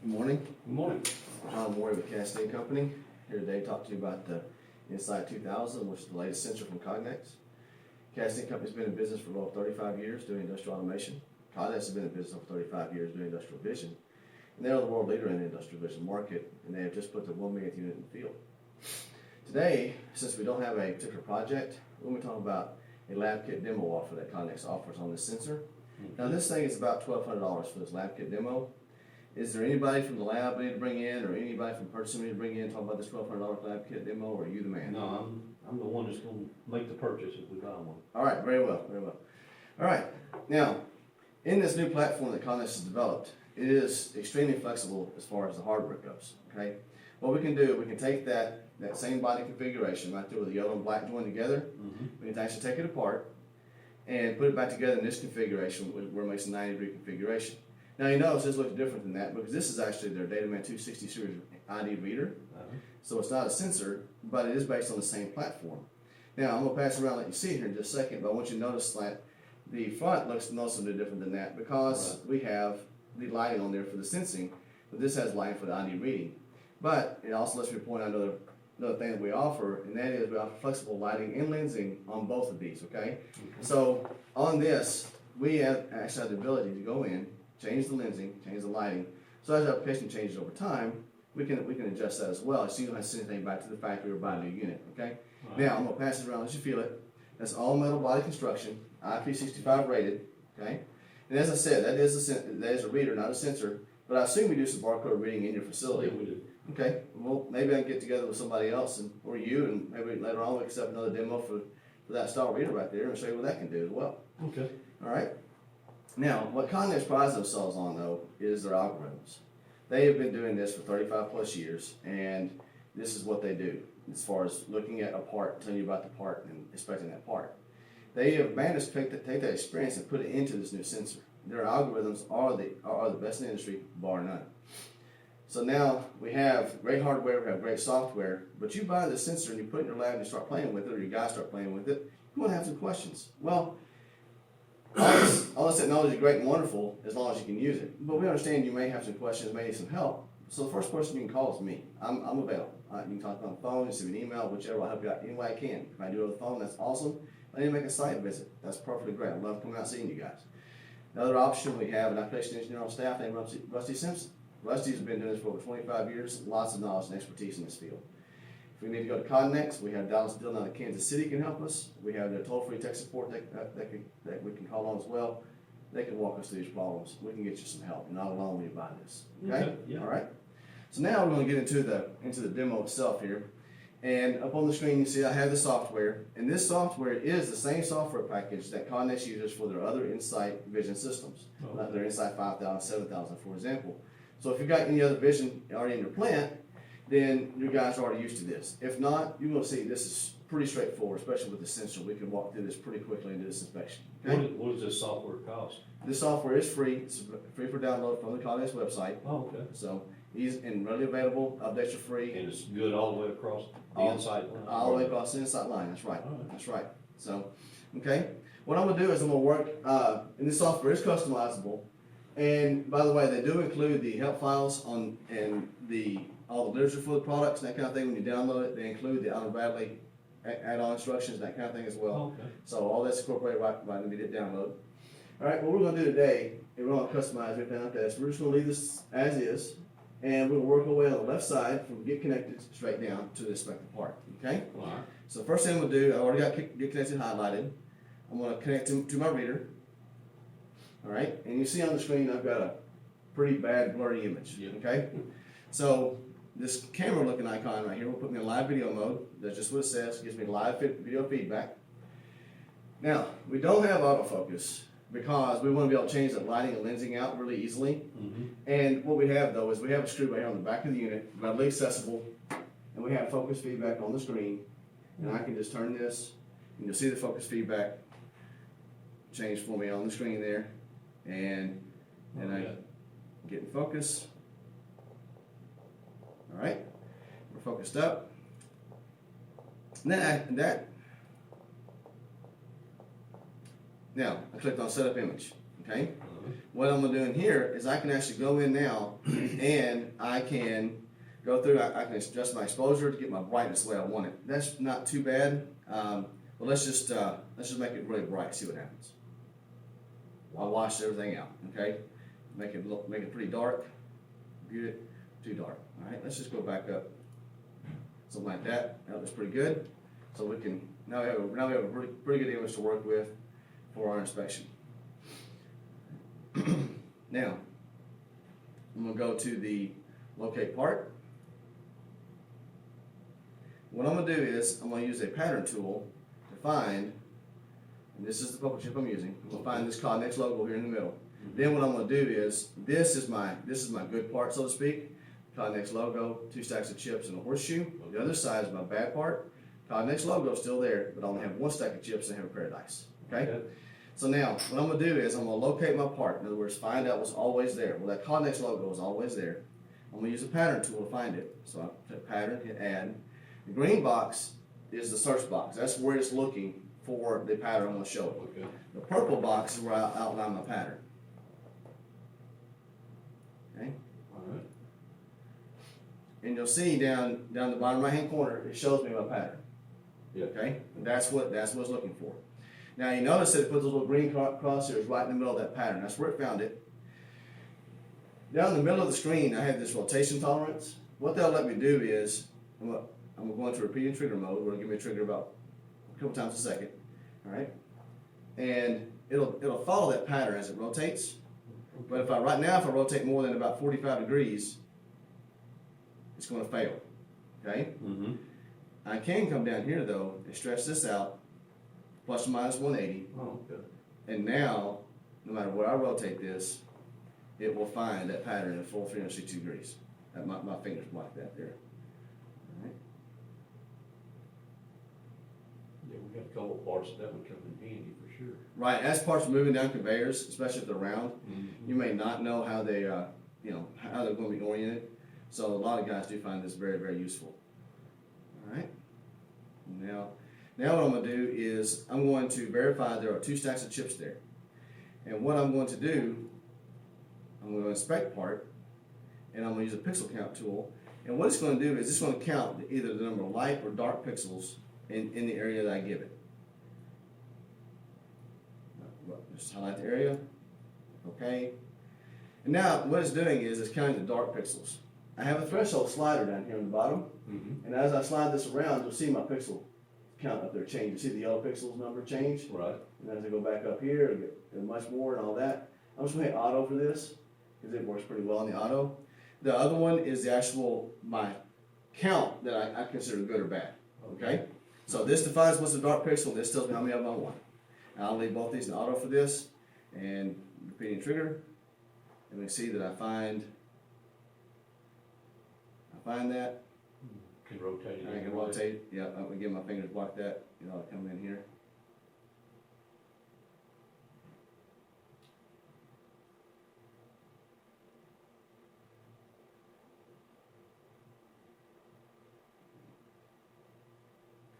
Good morning. Good morning. I'm Mory with Company. Here today to talk to you about the IS2000, which is the latest sensor from Cognex. Company's been in business for over 35 years doing industrial automation. Cognex has been in business over 35 years doing industrial vision. And they are the world leader in the industrial vision market, and they have just put the 1 millionth unit in the field. Today, since we don't have a particular project, we're going to talk about a lab kit demo offer that Cognex offers on this sensor. Now this thing is about $1,200 for this lab kit demo. Is there anybody from the lab we need to bring in, or anybody from purchasing we need to bring in, talk about this $1,200 lab kit demo, or are you the man? No, I'm the one that's gonna make the purchase if we buy one. All right, very well, very well. All right, now, in this new platform that Cognex has developed, it is extremely flexible as far as the hardware goes, okay? What we can do, we can take that same body configuration right there with the yellow and black joined together, we can actually take it apart and put it back together in this configuration where it makes a 90-degree configuration. Now you notice this looks different than that because this is actually their DataMan 260 series ID reader. So it's not a sensor, but it is based on the same platform. Now I'm going to pass it around and let you see it here in just a second, but I want you to notice that the front looks noticeably different than that because we have the lighting on there for the sensing, but this has lighting for the ID reading. But it also lets me point out another thing that we offer, and that is we offer flexible lighting and lensing on both of these, okay? So on this, we actually have the ability to go in, change the lensing, change the lighting. So as the application changes over time, we can adjust that as well. So you don't have to send anything back to the factory or buy a new unit, okay? Now I'm gonna pass it around, let you feel it. That's all metal body construction, IP65 rated, okay? And as I said, that is a reader, not a sensor, but I assume we do some barcode reading in your facility. Yeah, we do. Okay, well maybe I can get together with somebody else or you, and maybe later on we can set up another demo for that style reader right there and show you what that can do as well. Okay. All right. Now, what Cognex prides themselves on, though, is their algorithms. They have been doing this for 35 plus years, and this is what they do as far as looking at a part, telling you about the part, and inspecting that part. They have managed to take that experience and put it into this new sensor. Their algorithms are the best in the industry, bar none. So now we have great hardware, we have great software, but you buy the sensor and you put it in your lab and you start playing with it, or your guys start playing with it, you want to have some questions. Well, all this technology is great and wonderful as long as you can use it. But we understand you may have some questions, may need some help. So the first person you can call is me. I'm available. You can talk on the phone, send me an email, whichever. I'll help you out any way I can. If I do it over the phone, that's awesome. I need to make a site visit. That's perfectly great. I love coming out and seeing you guys. Another option, we have an application engineer on staff named Rusty Simpson. Rusty's been doing this for over 25 years, lots of knowledge and expertise in this field. If we need to go to Cognex, we have Dallas Dillon out of Kansas City can help us. We have their toll-free tech support that we can call on as well. They can walk us through these problems. We can get you some help. You're not alone when you buy this. Okay? Yeah. All right. So now we're going to get into the demo itself here. And up on the screen you see I have the software, and this software is the same software package that Cognex uses for their other Insight vision systems, like their Insight 5000, 7000, for example. So if you've got any other vision already in your plant, then you guys are already used to this. If not, you're going to see this is pretty straightforward, especially with the sensor. We can walk through this pretty quickly and do this inspection. Okay? What does this software cost? This software is free. It's free for download from the Cognex website. Oh, okay. So easy and readily available. Updates are free. And it's good all the way across the Insight line? All the way across the Insight line. That's right. All right. That's right. So, okay. What I'm going to do is I'm going to work, and this software is customizable. And by the way, they do include the help files on and all the literature for the products and that kind of thing. When you download it, they include the Allen Bradley add-on instructions and that kind of thing as well. Okay. So all that's incorporated right in the immediate download. All right, what we're going to do today is we're going to customize everything like this. We're just going to leave this as is, and we're going to work our way on the left side from get connected straight down to the inspected part. Okay? All right. So the first thing I'm going to do, I already got get connected highlighted. I'm going to connect to my reader. All right, and you see on the screen I've got a pretty bad blurry image. Yeah. Okay, so this camera looking icon right here will put me in live video mode. That's just what it says. It gives me live video feedback. Now we don't have autofocus because we want to be able to change the lighting and lensing out really easily. And what we have though is we have a screw right here on the back of the unit, readily accessible, and we have focus feedback on the screen. And I can just turn this, and you'll see the focus feedback change for me on the screen there. And I get in focus. All right, we're focused up. Now I clicked on Setup Image. okay? What I'm gonna do in here is I can actually go in now and I can go through, I can adjust my exposure to get my brightness the way I want it. That's not too bad, but let's just make it really bright, see what happens. I'll wash everything out, okay? Make it pretty dark, mute it, too dark. All right, let's just go back up. Something like that, that looks pretty good. So we can, now we have a pretty good image to work with for our inspection. Now, I'm gonna go to the locate part. What I'm gonna do is, I'm gonna use a pattern tool to find, and this is the poker chip I'm using, I'm gonna find this Connex logo here in the middle. Then what I'm gonna do is, this is my good part, so to speak. Connex logo, 2 stacks of chips and a horseshoe. The other side is my bad part. Connex logo is still there, but I only have 1 stack of chips and I have a pair of dice, okay? So now, what I'm gonna do is, I'm gonna locate my part. In other words, find out what's always there. Well, that Connex logo is always there. I'm gonna use a pattern tool to find it. So I hit pattern, hit add. The green box is the search box. That's where it's looking for the pattern I'm gonna show it. Okay. The purple box is where I outline my pattern. Okay? Alright. And you'll see down the bottom right hand corner, it shows me my pattern. Yeah. Okay? And that's what it's looking for. Now you notice that it puts those little green crosshairs right in the middle of that pattern. That's where it found it. Down in the middle of the screen, I have this rotation tolerance. What they'll let me do is, I'm gonna go into repeating trigger mode. We're gonna give me a trigger about a couple times a second. All right? And it'll follow that pattern as it rotates. But right now, if I rotate more than about 45 degrees, it's gonna fail. Okay? Mm-hmm. I can come down here though and stretch this out, plus or minus 180. Oh, okay. And now, no matter where I rotate this, it will find that pattern in full 360 degrees. My fingers block that there. All right. yeah, we got a couple of parts that would come in handy for sure. Right, as parts are moving down conveyors, especially if they're round, Mm-hmm. you may not know how they, how they're going to be oriented. So a lot of guys do find this very, very useful. All right. Now what I'm going to do is I'm going to verify there are 2 stacks of chips there. And what I'm going to do, I'm going to inspect part, and I'm going to use a pixel count tool. And what it's going to do is it's going to count either the number of light or dark pixels in the area that I give it. Just highlight the area. Okay. And now what it's doing is it's counting the dark pixels. I have a threshold slider down here on the bottom. Mm-hmm. And as I slide this around, you'll see my pixel count up there change. You see the yellow pixels number change? Right. And as I go back up here, I get much more and all that. I'm just going to hit auto for this, because it works pretty well on the auto. The other one is the my count that I consider good or bad. Okay? So this defines what's the dark pixel, this tells me how many of them I want. And I'll leave both these in auto for this, and repeating trigger, and we see that I find that. Can rotate it. I can rotate, yeah, I'm gonna give my fingers block that, I'll come in here.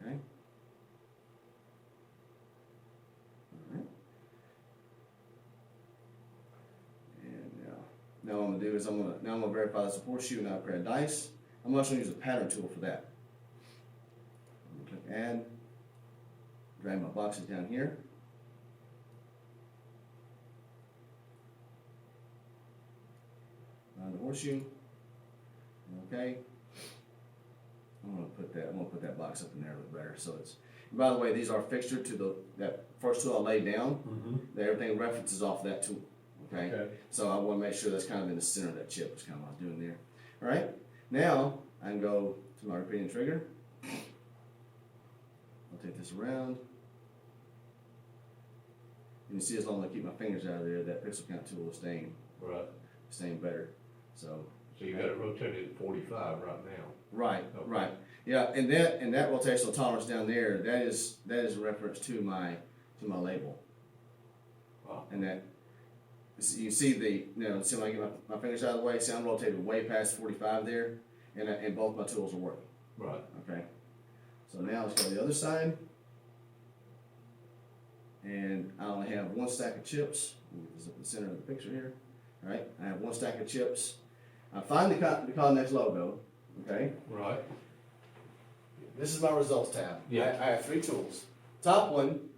Okay. All right. And now what I'm gonna do is I'm gonna verify this horseshoe and a pair of dice. I'm also gonna use a pattern tool for that. I'm gonna click add, drag my boxes down here. Find the horseshoe. Okay. I'm gonna put that box up in there a little better. So it's. And by the way, these are fixtured to that first tool I laid down. Mm-hmm. That everything references off that tool. Okay. Okay. So I want to make sure that's kind of in the center of that chip. Is kind of what I'm doing there. All right. Now I can go to my repeating trigger. I'll take this around. And you see, as long as I keep my fingers out of there, that pixel count tool is staying better. So you got it rotated at 45 right now. Right, Okay. right. Yeah, and that rotational tolerance down there, that is a reference to my label. Wow. And that you see see when I get my fingers out of the way, see I'm rotated way past 45 there, and both my tools are working. Right. Okay. So now let's go to the other side. And I only have 1 stack of chips. Move is the center of the picture here, all right? I have one stack of chips. I find the Connex logo, okay? Right. This is my results tab. Yeah. I have 3 tools. Top one,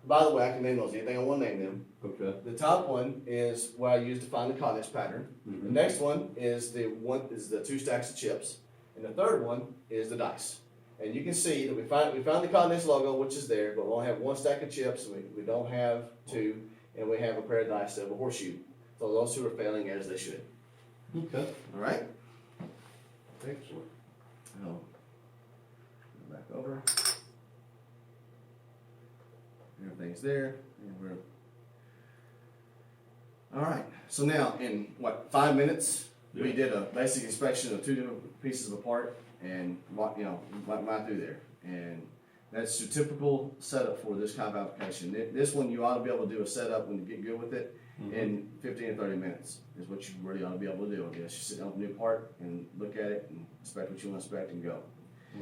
by the way, I can name those, anything I want to name them. Okay. The top one is what I use to find the Connex pattern. Mhm. The next one is the 2 stacks of chips. And the third one is the dice. And you can see that we found the Connex logo, which is there, but we only have 1 stack of chips, we don't have 2, and we have a pair of dice that have a horseshoe. So those 2 are failing as they should. Okay. All right? Excellent. Go back over. Everything's there. And all right. So now, in 5 minutes, we did a basic inspection of 2 different pieces of a part, and went through there. And that's your typical setup for this kind of application. This one, you ought to be able to do a setup when you get good with it in 15 or 30 minutes. Is what you really ought to be able to do. I guess you sit down with a new part and look at it and inspect what you want to inspect and go.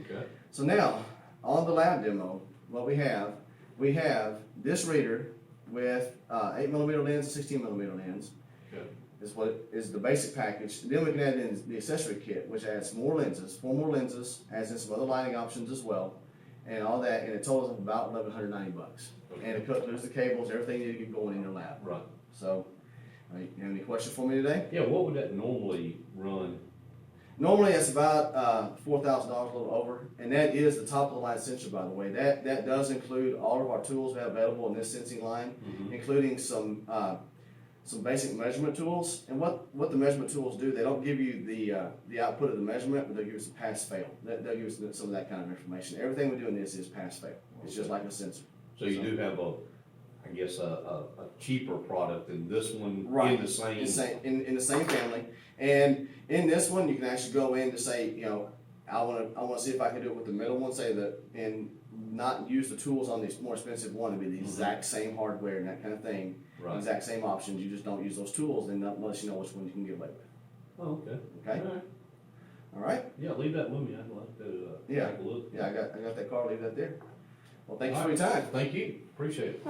Okay. So now, on the lab demo, what we have this reader with 8mm lens and 16mm lens. Okay. Is what is the basic package. Then we can add in the accessory kit, which adds more lenses, 4 more lenses, adds in some other lighting options as well, and all that, and it totals up about $1,190. Okay. And it includes the cables, everything you need to get going in your lab. Right. So, you have any questions for me today? Yeah, what would that normally run? Normally, it's about $4,000, a little over, and that is the top of the line sensor, by the way. That does include all of our tools we have available in this sensing line, including some basic measurement tools. And what the measurement tools do, they don't give you the output of the measurement, but they'll give you some pass-fail. They'll give you some of that kind of information. Everything we do in this is pass-fail. It's just like a sensor. So you do have I guess a cheaper product than this one Right. in the same. In the same family. And in this one, you can actually go in to say, I want to see if I can do it with the middle one, say that, and not use the tools on this more expensive one to be the exact same hardware and that kind of thing. Right. Exact same options. You just don't use those tools, and unless you know which one you can get away with. Oh, okay. Okay. All right. All right. Yeah, leave that with me. I'd like to take a look. Yeah, I got that card. Leave that there. Well, thank you All for your right. time. Thank you. Appreciate it.